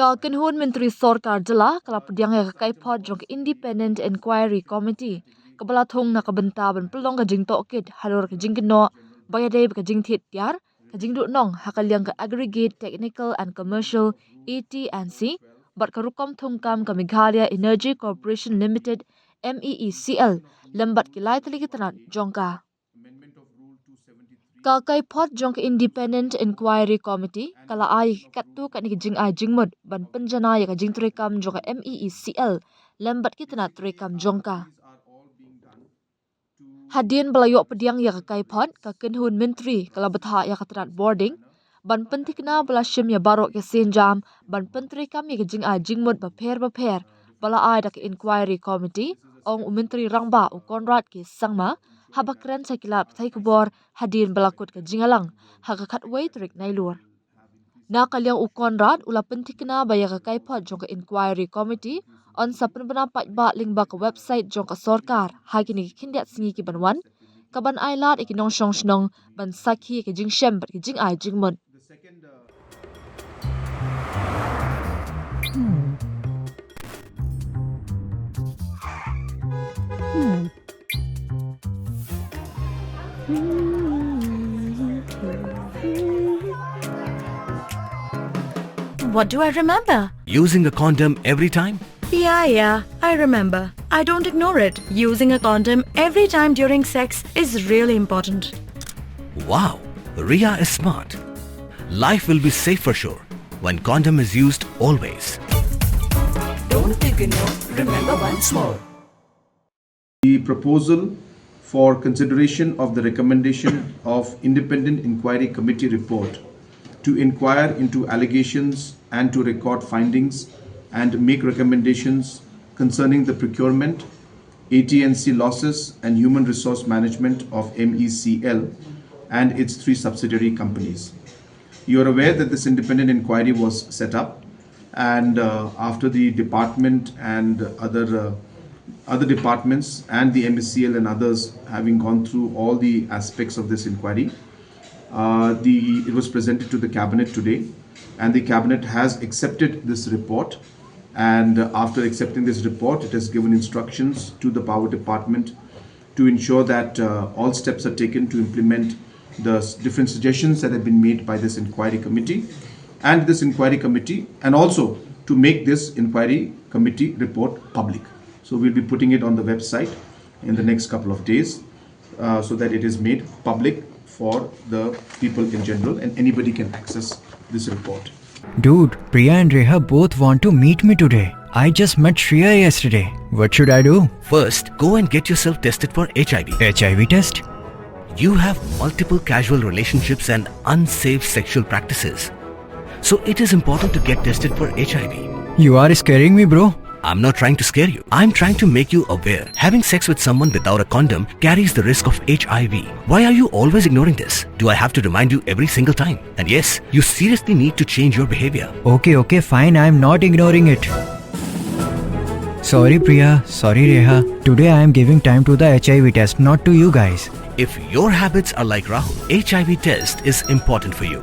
Kenhun Menteri Sorkar jela kala Pdiang ya kaiphot jong Independent Inquiry Committee kebala thong na kabenta ban pelong ka jingtohkit halor ka jingkynnoh bayade ka jingthit tiar ka jingdu nong hakaliang ka aggregate technical and commercial AT&C bat ka rukom thongkam ka Meghalaya Energy Corporation Limited MeECL lambat kilai tali kitanat jongka ka kaiphot jong Independent Inquiry Committee kala ai kattu ka ni jing ai jingmut ban penjana ya ka jing trekam jong MeECL lambat kitna trekam jongka hadin belayok Pdiang ya ka kaiphot ka Kenhun Menteri kala betha ya ka trat boarding ban pentikna bala shim ya barok ya senjam ban pentrekam ya ka jing ai jingmut ba pher bala ai da ka Inquiry Committee ong Menteri rangba u Konrad ki sangma habakran sa kilap thai kubor hadin balakut ka jingalang hakakat wai trik nailur na kalyang u Konrad ula pentikna baya ka kaiphot jong ka Inquiry Committee on sa penbana ba lingba ka website jong ka Sorkar hagini kindiat singi ki banwan kaban ai lat ikinong shong shnong ban sakhi ka jing shem bat ki jing ai jingmut What do I remember? Using a condom every time? Yeah, I remember. I don't ignore it. Using a condom every time during sex is really important. Wow, Ria is smart. Life will be safe for sure when condom is used always. Don't ignore. Remember once more. The proposal for consideration of the recommendation of Independent Inquiry Committee report to inquire into allegations and to record findings and make recommendations concerning the procurement, AT&C losses and human resource management of MeECL and its 3 subsidiary companies. You are aware that this independent inquiry was set up, and after the department and other departments and the MeECL and others having gone through all the aspects of this inquiry, it was presented to the cabinet today, and the cabinet has accepted this report. And after accepting this report, it has given instructions to the power department to ensure that all steps are taken to implement the different suggestions that have been made by this inquiry committee and also to make this inquiry committee report public. So we'll be putting it on the website in the next couple of days so that it is made public for the people in general and anybody can access this report. Dude, Priya and Reha both want to meet me today. I just met Shreya yesterday. What should I do? First, go and get yourself tested for HIV. HIV test? You have multiple casual relationships and unsafe sexual practices. So it is important to get tested for HIV. You are scaring me, bro. I'm not trying to scare you. I'm trying to make you aware. Having sex with someone without a condom carries the risk of HIV. Why are you always ignoring this? Do I have to remind you every single time? And yes, you seriously need to change your behavior. Okay, fine. I'm not ignoring it. Sorry, Priya. Sorry, Reha. Today I am giving time to the HIV test, not to you guys. If your habits are like Rahul, HIV test is important for you.